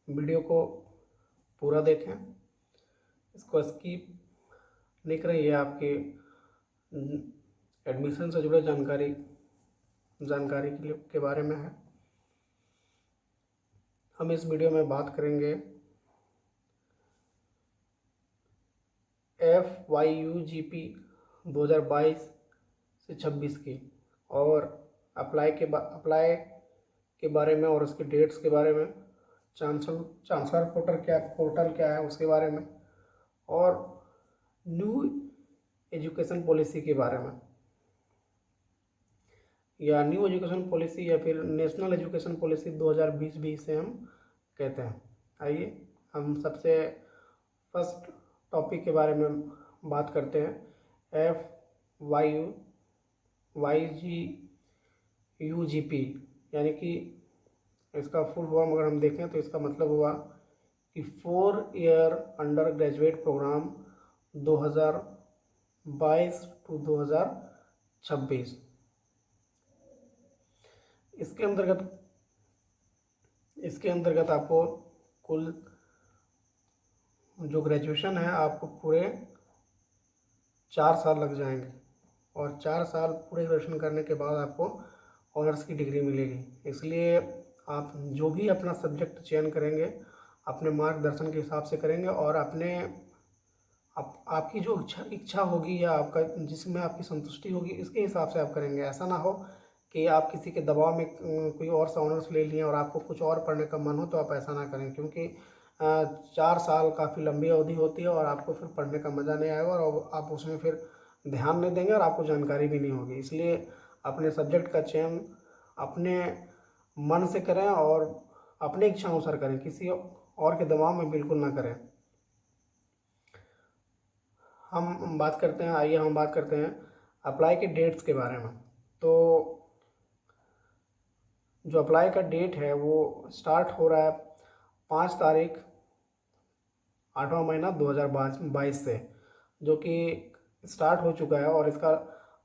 Video को पूरा देखें, इसको स्किप नहीं करें। ये आपके एडमिशन से जुड़े जानकारी के बारे में है। हम इस वीडियो में बात करेंगे FYUGP 2022 से 26 की, और अप्लाई के बारे में और उसके डेट्स के बारे में, चांसलर पोर्टल क्या है उसके बारे में, और न्यू एजुकेशन पॉलिसी के बारे में, या न्यू एजुकेशन पॉलिसी या फिर नेशनल एजुकेशन पॉलिसी 2020 भी इसे हम कहते हैं। आइए हम सबसे फर्स्ट टॉपिक के बारे में बात करते हैं। FYUGP यानी कि इसका फुल फॉर्म अगर हम देखें तो इसका मतलब हुआ कि 4 year undergraduate programme 2022 to 2026। इसके अंतर्गत आपको कुल जो ग्रेजुएशन है आपको पूरे 4 साल लग जाएंगे, और 4 साल पूरे ग्रेजुएशन करने के बाद आपको ऑनर्स की डिग्री मिलेगी। इसलिए आप जो भी अपना सब्जेक्ट चयन करेंगे अपने मार्गदर्शन के हिसाब से करेंगे, और आपकी जो इच्छा होगी या आपका जिसमें आपकी संतुष्टि होगी इसके हिसाब से आप करेंगे। ऐसा ना हो कि आप किसी के दबाव में कोई और सा ऑनर्स ले लिए और आपको कुछ और पढ़ने का मन हो, तो आप ऐसा ना करें, क्योंकि 4 साल काफ़ी लंबी अवधि होती है और आपको फिर पढ़ने का मज़ा नहीं आएगा और आप उसमें फिर ध्यान नहीं देंगे और आपको जानकारी भी नहीं होगी। इसलिए अपने सब्जेक्ट का चयन अपने मन से करें और अपने इच्छा अनुसार करें, किसी और के दबाव में बिल्कुल ना करें। हम बात करते हैं अप्लाई के डेट्स के बारे में। तो जो अप्लाई का डेट है वो स्टार्ट हो रहा है 5 तारीख 8वां महीना 2022 से, जो कि स्टार्ट हो चुका है, और इसका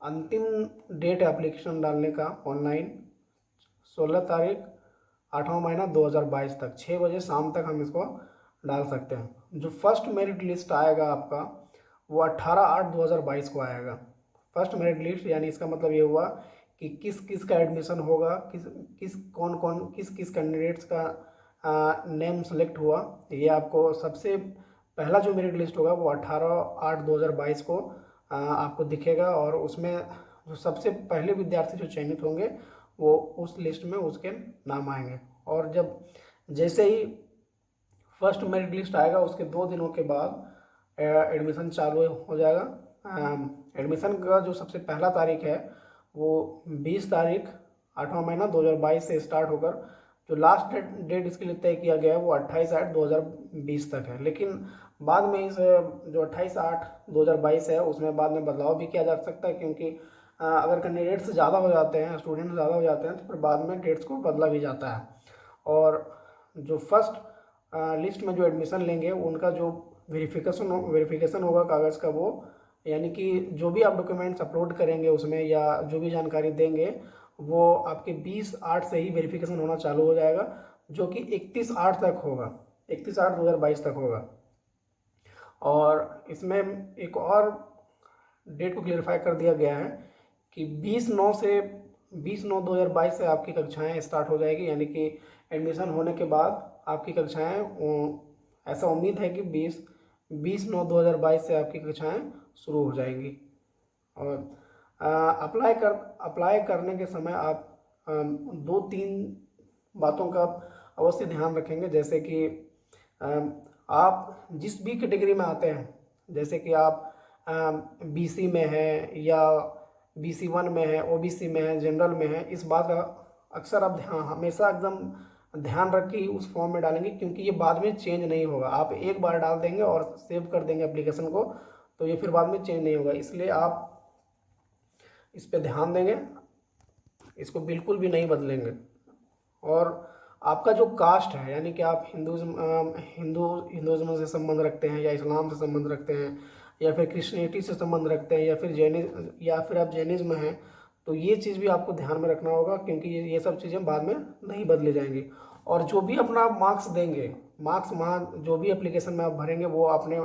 अंतिम डेट एप्लीकेशन डालने का ऑनलाइन 16 तारीख 8वां महीना 2022 तक 6 बजे शाम तक हम इसको डाल सकते हैं। जो फर्स्ट मेरिट लिस्ट आएगा आपका वो 18/8/2022 को आएगा। फर्स्ट मेरिट लिस्ट यानी इसका मतलब ये हुआ कि किस किस का एडमिशन होगा, किस कैंडिडेट्स का नेम सेलेक्ट हुआ। ये आपको सबसे पहला जो मेरिट लिस्ट होगा वो 18/8/2022 को आपको दिखेगा, और उसमें जो सबसे पहले विद्यार्थी जो चयनित होंगे वो उस लिस्ट में उसके नाम आएंगे। और जैसे ही फर्स्ट मेरिट लिस्ट आएगा उसके 2 दिनों के बाद एडमिशन चालू हो जाएगा। एडमिशन का जो सबसे पहला तारीख है वो 20 तारीख 8वां महीना 2022 से स्टार्ट होकर जो लास्ट डेट इसके लिए तय किया गया है वो 28/8/2020 तक है। लेकिन बाद में इस जो 28/8/2022 है उसमें बाद में बदलाव भी किया जा सकता है, क्योंकि अगर कैंडिडेट्स ज़्यादा हो जाते हैं, स्टूडेंट ज़्यादा हो जाते हैं, तो फिर बाद में डेट्स को बदला भी जाता है। और जो फर्स्ट लिस्ट में जो एडमिशन लेंगे उनका जो वेरिफिकेशन होगा कागज़ का, वो यानी कि जो भी आप डॉक्यूमेंट्स अपलोड करेंगे उसमें या जो भी जानकारी देंगे वो आपके 20/8 से ही वेरिफिकेशन होना चालू हो जाएगा, जो कि 31/8 तक होगा, 31/8/2022 तक होगा। और इसमें एक और डेट को क्लेरिफाई कर दिया गया है कि 20/9/2022 से आपकी कक्षाएं स्टार्ट हो जाएगी, यानी कि एडमिशन होने के बाद आपकी कक्षाएं, ऐसा उम्मीद है कि 20/9/2022 से आपकी कक्षाएं शुरू हो जाएंगी। और अप्लाई करने के समय आप 2-3 बातों का अवश्य ध्यान रखेंगे, जैसे कि आप जिस भी कैटेगरी में आते हैं, जैसे कि आप BC में है या BC1 में है, OBC में है, जनरल में है, इस बात का अक्सर आप हमेशा एकदम ध्यान रख के उस फॉर्म में डालेंगे, क्योंकि ये बाद में चेंज नहीं होगा। आप एक बार डाल देंगे और सेव कर देंगे एप्लीकेशन को, तो ये फिर बाद में चेंज नहीं होगा। इसलिए आप इस पे ध्यान देंगे, इसको बिल्कुल भी नहीं बदलेंगे। और आपका जो कास्ट है, यानी कि आप हिंदुज़्म से संबंध रखते हैं या इस्लाम से संबंध रखते हैं या फिर क्रिश्चियनिटी से संबंध रखते हैं या फिर आप जैनिज़्म हैं, तो ये चीज़ भी आपको ध्यान में रखना होगा, क्योंकि ये सब चीज़ें बाद में नहीं बदली जाएंगी। और जो भी अपना मार्क्स देंगे, मार्क्स वहाँ जो भी एप्लीकेशन में आप भरेंगे वो अपने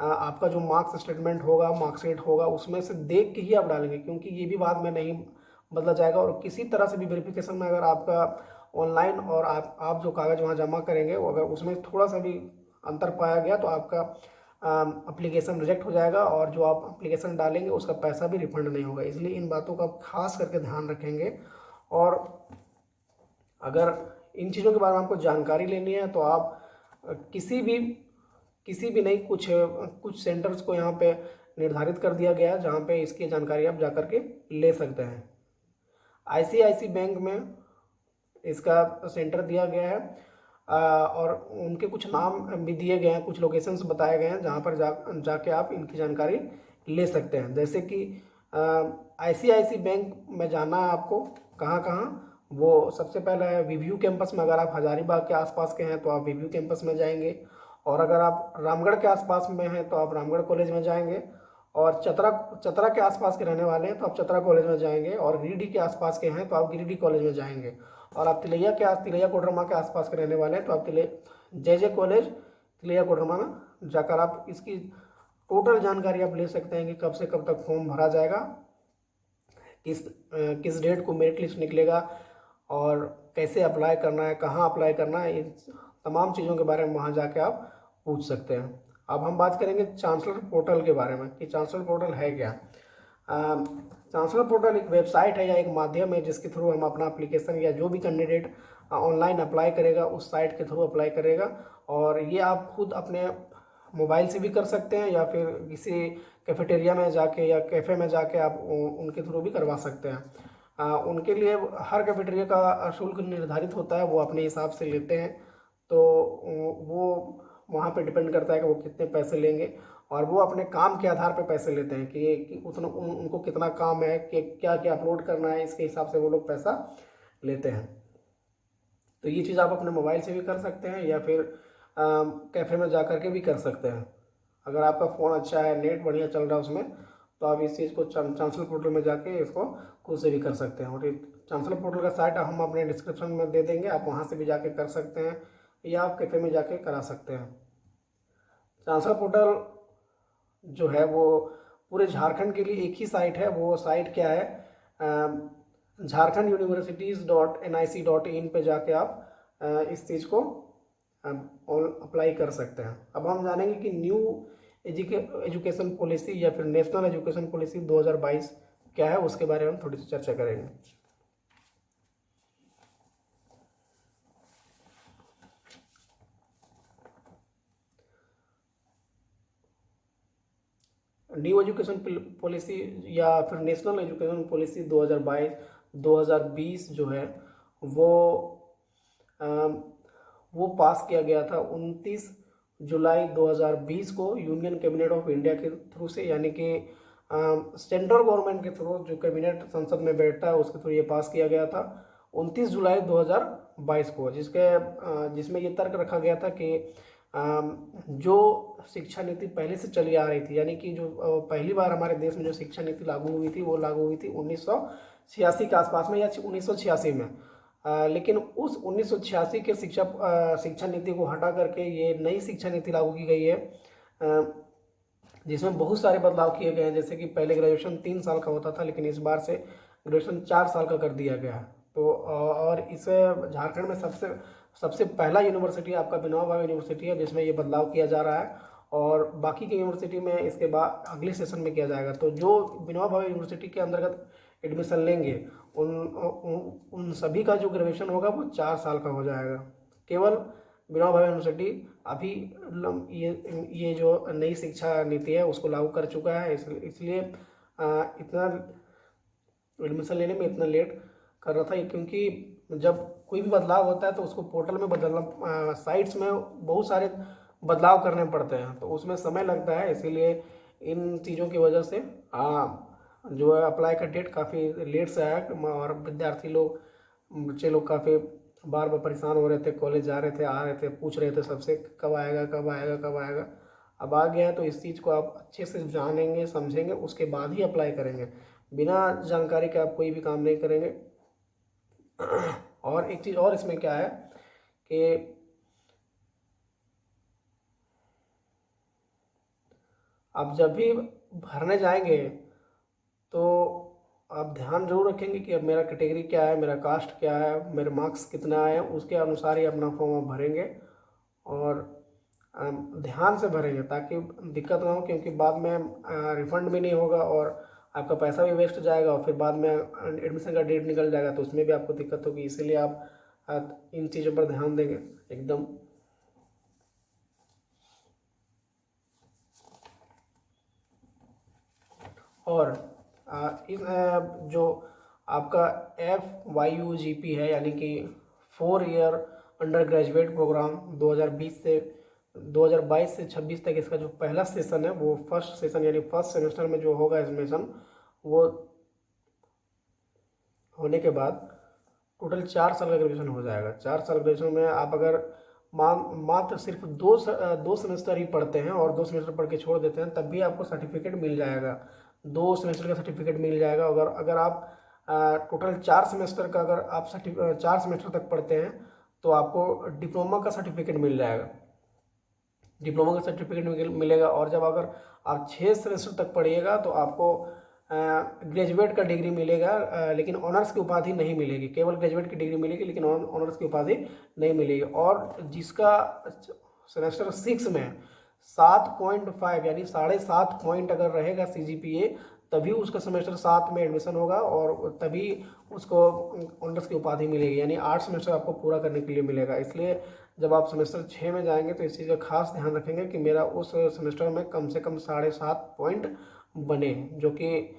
आपका जो मार्क्स स्टेटमेंट होगा, मार्कशीट होगा, उसमें से देख के ही आप डालेंगे, क्योंकि ये भी बाद में नहीं बदला जाएगा। और किसी तरह से भी वेरिफिकेशन में अगर आपका ऑनलाइन और आप जो कागज़ वहाँ जमा करेंगे वो अगर उसमें थोड़ा सा भी अंतर पाया गया तो आपका एप्लीकेशन रिजेक्ट हो जाएगा, और जो आप एप्लीकेशन डालेंगे उसका पैसा भी रिफंड नहीं होगा। इसलिए इन बातों का आप खास करके ध्यान रखेंगे। और अगर इन चीज़ों के बारे में आपको जानकारी लेनी है तो आप किसी भी नहीं, कुछ सेंटर्स को यहाँ पे निर्धारित कर दिया गया है जहाँ पे इसकी जानकारी आप जा कर के ले सकते हैं। आईसीआईसी बैंक में इसका सेंटर दिया गया है, और उनके कुछ नाम भी दिए गए हैं, कुछ लोकेशंस बताए गए हैं जहाँ पर जाके आप इनकी जानकारी ले सकते हैं। जैसे कि आईसीआईसी बैंक में जाना है आपको कहाँ कहाँ, वो सबसे पहला है वीव्यू कैंपस में। अगर आप हजारीबाग के आसपास के हैं तो आप वीव्यू कैंपस में जाएंगे, और अगर आप रामगढ़ के आसपास में हैं तो आप रामगढ़ कॉलेज में जाएंगे, और चतरा के आसपास के रहने वाले हैं तो आप चतरा कॉलेज में जाएंगे, और गिरिडीह के आसपास के हैं तो आप गिरिडीह कॉलेज में जाएंगे, और आप तिलैया कोडरमा के आसपास के रहने वाले हैं तो आप जय जय कॉलेज तिलैया कोडरमा में जाकर आप इसकी टोटल जानकारी आप ले सकते हैं कि कब से कब तक फॉर्म भरा जाएगा, किस डेट को मेरिट लिस्ट निकलेगा, और कैसे अप्लाई करना है, कहाँ अप्लाई करना है, इन तमाम चीज़ों के बारे में वहाँ जाके आप पूछ सकते हैं। अब हम बात करेंगे चांसलर पोर्टल के बारे में कि चांसलर पोर्टल है क्या। चांसलर पोर्टल एक वेबसाइट है या एक माध्यम है जिसके थ्रू हम अपना एप्लीकेशन या जो भी कैंडिडेट ऑनलाइन अप्लाई करेगा उस साइट के थ्रू अप्लाई करेगा, और ये आप खुद अपने मोबाइल से भी कर सकते हैं या फिर किसी कैफेटेरिया में जाके या कैफ़े में जाके आप उनके थ्रू भी करवा सकते हैं। उनके लिए हर कैफेटेरिया का शुल्क निर्धारित होता है, वो अपने हिसाब से लेते हैं, तो वो वहाँ पे डिपेंड करता है कि वो कितने पैसे लेंगे, और वो अपने काम के आधार पे पैसे लेते हैं कि उतना उनको कितना काम है, कि क्या क्या अपलोड करना है, इसके हिसाब से वो लोग पैसा लेते हैं। तो ये चीज़ आप अपने मोबाइल से भी कर सकते हैं या फिर कैफ़े में जा कर के भी कर सकते हैं। अगर आपका फ़ोन अच्छा है, नेट बढ़िया चल रहा है उसमें, तो आप इस चीज़ को चांसलर पोर्टल में जाके इसको खुद से भी कर सकते हैं। और ये चांसलर पोर्टल का साइट हम अपने डिस्क्रिप्शन में दे देंगे, आप वहाँ से भी जाके कर सकते हैं या आप कैफ़े में जाके करा सकते हैं। चांसलर पोर्टल जो है वो पूरे झारखंड के लिए एक ही साइट है। वो साइट क्या है, झारखंड universities.nic.in पे जाके आप इस चीज़ को अप्लाई कर सकते हैं। अब हम जानेंगे कि न्यू एजुकेशन पॉलिसी या फिर नेशनल एजुकेशन पॉलिसी 2022 क्या है, उसके बारे में हम थोड़ी सी चर्चा करेंगे। न्यू एजुकेशन पॉलिसी या फिर नेशनल एजुकेशन पॉलिसी 2022 जो है वो वो पास किया गया था 29 जुलाई 2020 को यूनियन कैबिनेट ऑफ इंडिया के थ्रू से, यानी कि सेंट्रल गवर्नमेंट के थ्रू जो कैबिनेट संसद में बैठता है उसके थ्रू ये पास किया गया था 29 जुलाई 2022 को, जिसमें ये तर्क रखा गया था कि जो शिक्षा नीति पहले से चली आ रही थी, यानी कि जो पहली बार हमारे देश में जो शिक्षा नीति लागू हुई थी वो लागू हुई थी 1986 के आसपास में या 1986 में। लेकिन उस 1986 के शिक्षा नीति को हटा करके ये नई शिक्षा नीति लागू की गई है, जिसमें बहुत सारे बदलाव किए गए हैं। जैसे कि पहले ग्रेजुएशन 3 साल का होता था, लेकिन इस बार से ग्रेजुएशन 4 साल का कर दिया गया है। तो और इसे झारखंड में सबसे पहला यूनिवर्सिटी आपका विनोबा भावे यूनिवर्सिटी है जिसमें ये बदलाव किया जा रहा है, और बाकी की यूनिवर्सिटी में इसके बाद अगले सेशन में किया जाएगा। तो जो विनोबा भावे यूनिवर्सिटी के अंतर्गत एडमिशन लेंगे उन सभी का जो ग्रेजुएशन होगा वो 4 साल का हो जाएगा। केवल विनोबा भावे यूनिवर्सिटी अभी ये जो नई शिक्षा नीति है उसको लागू कर चुका है, इसलिए इतना एडमिशन लेने में इतना लेट कर रहा था, क्योंकि जब कोई भी बदलाव होता है तो उसको पोर्टल में बदलना, साइट्स में बहुत सारे बदलाव करने पड़ते हैं तो उसमें समय लगता है। इसीलिए इन चीज़ों की वजह से जो है अप्लाई का डेट काफ़ी लेट से आया, और विद्यार्थी लोग, बच्चे लोग काफ़ी बार बार परेशान हो रहे थे, कॉलेज जा रहे थे, आ रहे थे, पूछ रहे थे सबसे कब आएगा कब आएगा कब आएगा। अब आ गया है तो इस चीज़ को आप अच्छे से जानेंगे, समझेंगे, उसके बाद ही अप्लाई करेंगे। बिना जानकारी के आप कोई भी काम नहीं करेंगे। और एक चीज़ और इसमें क्या है कि आप जब भी भरने जाएंगे तो आप ध्यान जरूर रखेंगे कि अब मेरा कैटेगरी क्या है, मेरा कास्ट क्या है, मेरे मार्क्स कितना आए हैं, उसके अनुसार ही अपना फॉर्म आप भरेंगे। और ध्यान से भरेंगे ताकि दिक्कत ना हो, क्योंकि बाद में रिफंड भी नहीं होगा और आपका पैसा भी वेस्ट जाएगा और फिर बाद में एडमिशन का डेट निकल जाएगा तो उसमें भी आपको दिक्कत होगी। इसीलिए आप इन चीज़ों पर ध्यान देंगे एकदम। और जो आपका FYUGP है, यानी कि 4 ईयर अंडर ग्रेजुएट प्रोग्राम 2022 से 26 तक, इसका जो पहला सेशन है वो फर्स्ट सेशन यानी फर्स्ट सेमेस्टर में जो होगा एडमिशन, वो होने के बाद टोटल 4 साल का ग्रेजुएशन हो जाएगा। 4 साल ग्रेजुएशन में आप अगर मात्र सिर्फ दो सेमेस्टर ही पढ़ते हैं और 2 सेमेस्टर पढ़ के छोड़ देते हैं, तब भी आपको सर्टिफिकेट मिल जाएगा। 2 सेमेस्टर का सर्टिफिकेट मिल जाएगा। अगर अगर आप टोटल 4 सेमेस्टर का अगर आप 4 सेमेस्टर तक पढ़ते हैं तो आपको डिप्लोमा का सर्टिफिकेट मिल जाएगा। डिप्लोमा का सर्टिफिकेट मिलेगा। और जब अगर आप 6 सेमेस्टर तक पढ़िएगा तो आपको ग्रेजुएट का डिग्री मिलेगा, लेकिन ऑनर्स की उपाधि नहीं मिलेगी। केवल ग्रेजुएट की डिग्री मिलेगी लेकिन ऑनर्स की उपाधि नहीं मिलेगी। और जिसका सेमेस्टर 6 में 7.5 यानी 7.5 पॉइंट अगर रहेगा CGPA, तभी उसका सेमेस्टर 7 में एडमिशन होगा और तभी उसको ऑनर्स की उपाधि मिलेगी। यानी 8 सेमेस्टर आपको पूरा करने के लिए मिलेगा। इसलिए जब आप सेमेस्टर 6 में जाएंगे तो इस चीज़ का खास ध्यान रखेंगे कि मेरा उस सेमेस्टर में कम से कम 7.5 पॉइंट बने, जो कि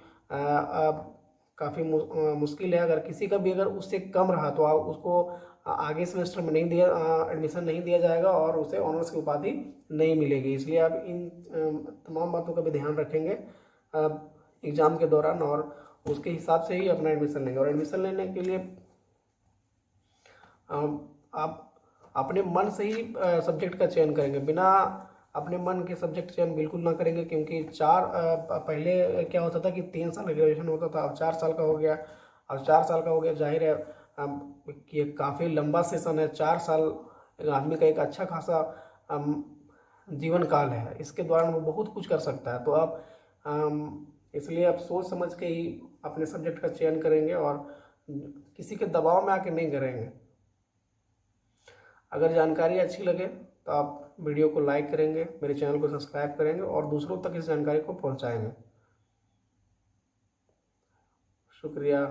काफ़ी मुश्किल है। अगर किसी का भी अगर उससे कम रहा तो आप उसको आगे सेमेस्टर में नहीं दिया एडमिशन नहीं दिया जाएगा और उसे ऑनर्स की उपाधि नहीं मिलेगी। इसलिए आप इन तमाम बातों का भी ध्यान रखेंगे एग्ज़ाम के दौरान और उसके हिसाब से ही अपना एडमिशन लेंगे। और एडमिशन लेने के लिए आप अपने मन से ही सब्जेक्ट का चयन करेंगे, बिना अपने मन के सब्जेक्ट चयन बिल्कुल ना करेंगे। क्योंकि पहले क्या होता था कि 3 साल का ग्रेजुएशन होता था, अब 4 साल का हो गया। अब 4 साल का हो गया, जाहिर है कि ये काफ़ी लंबा सेशन है। 4 साल एक आदमी का एक अच्छा खासा जीवन काल है। इसके दौरान वो बहुत कुछ कर सकता है। तो आप इसलिए आप सोच समझ के ही अपने सब्जेक्ट का चयन करेंगे और किसी के दबाव में आके नहीं करेंगे। अगर जानकारी अच्छी लगे तो आप वीडियो को लाइक करेंगे, मेरे चैनल को सब्सक्राइब करेंगे और दूसरों तक इस जानकारी को पहुंचाएंगे। शुक्रिया।